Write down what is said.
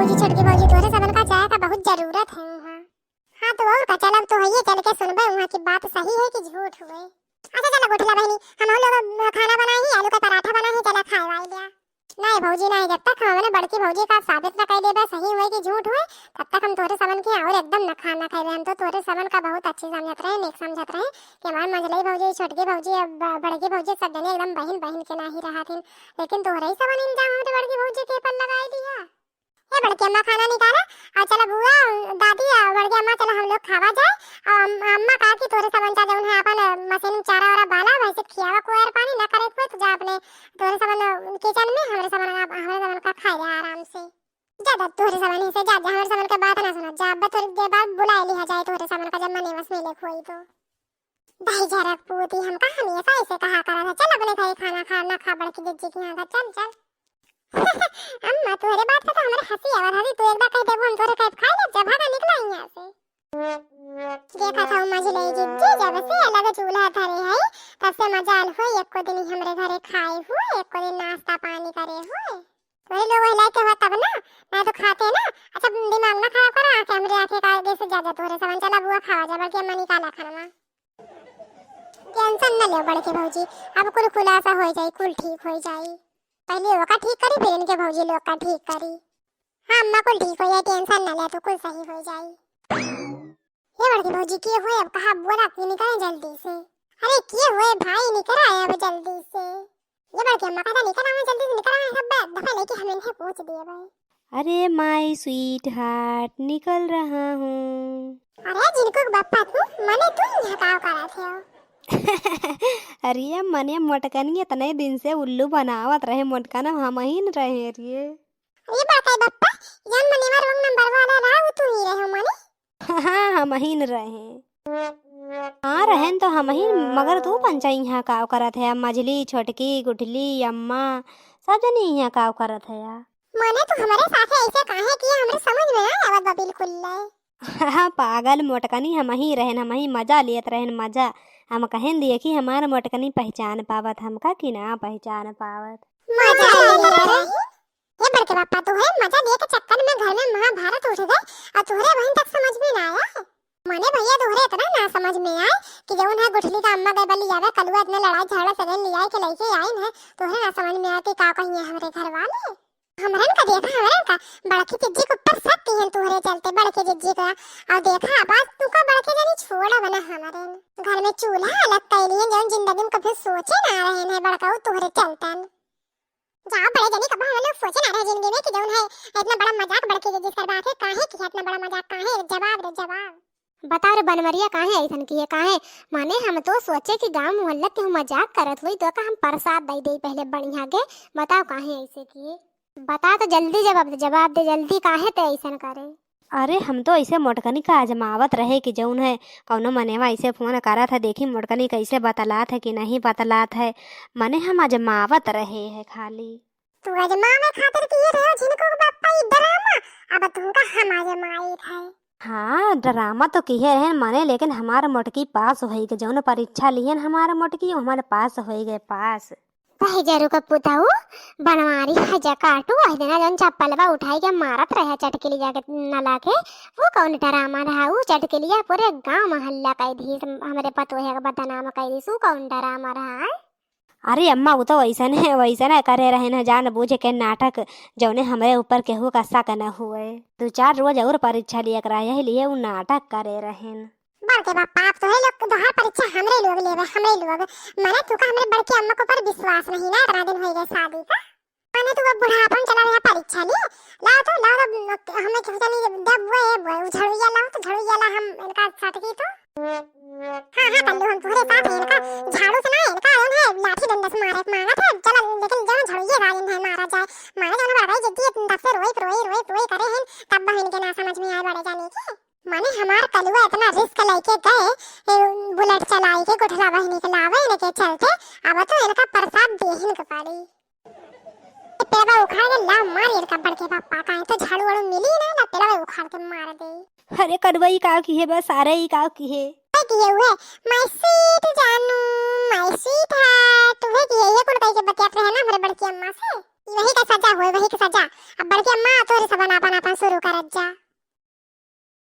भौजी छोटकी भौजी तोरे सबन का चाय का बहुत जरूरत है वहाँ। हाँ तो और का चलब तो है, चल के सुनबे वहाँ की बात सही है कि झूठ हुए। अच्छा चलो गोठला बहनी, हम लोग खाना बनाई ही, आलू का पराठा बनाई, चला खाए वाई लिया। नहीं भौजी नहीं, जब तक हमने बड़की भौजी का साबित न कर देबे सही हुए कि झूठ हुए, तब तक हम तोरे सबन के और एकदम न खाना खाए। हम तो तोरे सबन का बहुत अच्छी समझत रहे, नेक समझत रहे कि हमार मंझली भौजी छोटकी भौजी बड़की भौजी सब जने एकदम बहन बहन के नहीं रहा थी, लेकिन तोरे ही सबन इंजाम हमरे बड़की भौजी के पर लगाई दिया। ये बड़की अम्मा खाना निकाला और चला बुआ दादी और बड़की अम्मा चला हम लोग खावा जाए। और अम्मा कहा कि तोरे सबन जा जौन है अपन मशीन चारा वारा बाला वैसे खियावा कोयर पानी न करे कोई, तो जा अपने तोरे सबन किचन में हमरे सबन का खाए जा आराम से। जा तोरे सबन ही से जा हमरे सबन के बात ना सुना, जा अब तोरे के बाद बुला लिया जाए तोरे सबन का जब मने बस मिले कोई तो। दही झरक पूती हम कहा हमेशा ऐसे कहा करा था, चल अपने घर खाना खा ना खा बड़की जिज्जी की यहाँ चल चल। अम्मा तोरे बात का तो हमारे हंसी आवा था, तू एक बार कह दे वो हम तोरे कह खा ले, जब भागा निकला यहाँ से। देखा था मजले जिज्जी जब से अलग चूल्हा धरे है तब से मजाल हुए, एक को दिन हमरे घरे खाए हुए, एक को दिन नाश्ता पानी करे हुए। तोरे लोग हिला के हुआ तब ना, मैं तो खाते ना। अच्छा दिमाग ना खराब करा, आके हमरे आके का दे से ज्यादा तोरे सबन चला बुआ खावा जा, बल्कि अम्मा निकाला खाना। टेंशन न ले बड़के भौजी, अब कुल खुलासा हो जाए, कुल ठीक हो जाए। पहले वो का ठीक करी फिर इनके भौजी लोग का ठीक करी। हाँ अम्मा कुल ठीक हो जाए, टेंशन न ले, तो कुल सही हो जाए। ये बड़की भौजी किए हुए अब कहा बोला कि निकले जल्दी से। अरे किए हुए भाई निकल आए अब जल्दी से। ये बड़की अम्मा कहता निकल आए जल्दी से, निकल आए सब दफा लेके हम इन्हें पूछ दिए भाई। अरे माय स्वीट हार्ट निकल रहा हूँ। अरे जिनको बप्पा तू मने तू यहाँ का करा थे। अरे मने मोटकनी इतने दिन से उल्लू बनावत रहे, मोटकना हम ही न रहे रिये। ये बड़का बप्पा जन मने मार रोंग नंबर वाला रहा वो तू ही रहे मने। हाँ हम ही न रहे। हाँ रहन तो हम ही, मगर तू पंचा यहाँ काव करत है, मझली छोटकी गुठली अम्मा सब जनी यहाँ काव करत है यार। मने तो हमारे साथ ऐसे काहे किया हमरे समझ में ना आवत बा बिल्कुल ले। हाँ पागल मोटकनी हम ही रहन, हम ही मजा लेत रहन मजा। हम कहें दिए कि हमारा मोटकनी पहचान पावत, हमका कि ना पहचान पावत। मजा ले रही ये बड़के पापा तो है, मजा ले के चक्कर में घर में महाभारत उठ गए और तोहरे बहन तक समझ में ना आया। मने भैया तोहरे इतना ना समझ में आए कि जौन है गुठली का अम्मा गए बली आवे कलुआ इतने लड़ाई झगड़ा सगन लिया के लेके आई है, तोहरे ना समझ में आया कि का कहिए हमरे घर वाले। हमरन का देखा हमरन का बड़की जिज्जी के ऊपर सब तिहन तोहरे चलते बड़के जिज्जी का। और देखा आवाज तू का बड़के जनी छोड़ा बना हमरन घर में चूल्हा अलग कैली है जौन जिंदगी में कभी सोचे ना रहे हैं बड़का तोहरे चलतन। जा बड़े जनी कब हम लोग सोचे ना रहे जिंदगी में कि जौन है इतना बड़ा मजाक बड़के जिज्जी करवा के काहे कि इतना बड़ा मजाक काहे। जवाब रे जवाब बता रे बनवरिया काहे ऐसन किए काहे। माने हम तो सोचे कि गांव मोहल्ला के मजाक करत हुई तो का हम प्रसाद दे दे पहले बढ़िया के, बताओ काहे ऐसे किए, बता तो जल्दी जवाब दे जल्दी काहे ते ऐसन करे। अरे हम तो ऐसे मोटकनी का आजमावत रहे कि जौन है कौनो मनेवा ऐसे फोन करा था, देखी मोटकनी कैसे बतलात है कि नहीं बतलात है, मने हम आजमावत रहे है खाली। तू आजमावे खातिर किए रहे जिनको बापा ई ड्रामा, अब तुमका हम आजमाई है। हाँ ड्रामा तो किए रहे मने, लेकिन हमारा मोटकी पास हो गए, जौन परीक्षा लियन हमारा मोटकी हमारे पास हो गए पास। भाई जरू का पुताऊ बनवारी है जा काटू आई देना जन चप्पलवा उठाई के मारत रहे चटकेली जाके नला के, वो कौन ड्रामा रहा वो चटकेलिया पूरे गांव मोहल्ला कह दी हमरे पतोहे का बदनाम कह दी, सु कौन ड्रामा रहा। अरे अम्मा वो तो वैसन है करे रहे न जान बूझ के नाटक, जौने हमारे ऊपर केहू का शक न हुए। 2-4 रोज और परीक्षा लिया करा यही लिए वो नाटक करे रहेन। बड़के बापा आप तो है लोग दोहर परीक्षा हमरे लोग लेवे हमरे लोग। माने तू का हमरे बड़के अम्मा को पर विश्वास नहीं ना, इतना दिन हो गए शादी का। माने तू अब बुढ़ापन चला रहा परीक्षा लिए लाओ तो हमें कहता नहीं जब वो झड़ुया लाओ तो झड़ुया ला हम इनका सटकी तो। हाँ कल्लू हम पूरे साथ हैं इनका झाड़ू से ना इनका है लाठी डंडा से मारे मांगा था चला, लेकिन जब झड़ुया राजन है मारा जाए मारे जाना बड़ा जिद्दी तब से रोई करे हैं तब बहन के ना समझ में आए बड़े जाने की। माने हमार कलुआ इतना रिस्क लेके गए बुलेट चलाई के गुठला बहनी के लावे इनके चलते, अब तो इनका प्रसाद देहन के पड़ी। पेड़वा उखाड़ के ला मार इनका बड़के पापा का तो झाड़ू वाड़ू मिली ना पेड़वा उखाड़ के मार दे। अरे कड़वई का की है बस सारे ही का की है किए हुए मैं स्वीट जानू मैं स्वीट है तुम्हें किए ये कौन कह के बतियात रहे ना हमारे बड़की अम्मा से, वही का सजा हुए वही की सजा। अब बड़की अम्मा तोरे सब अपन अपन जा।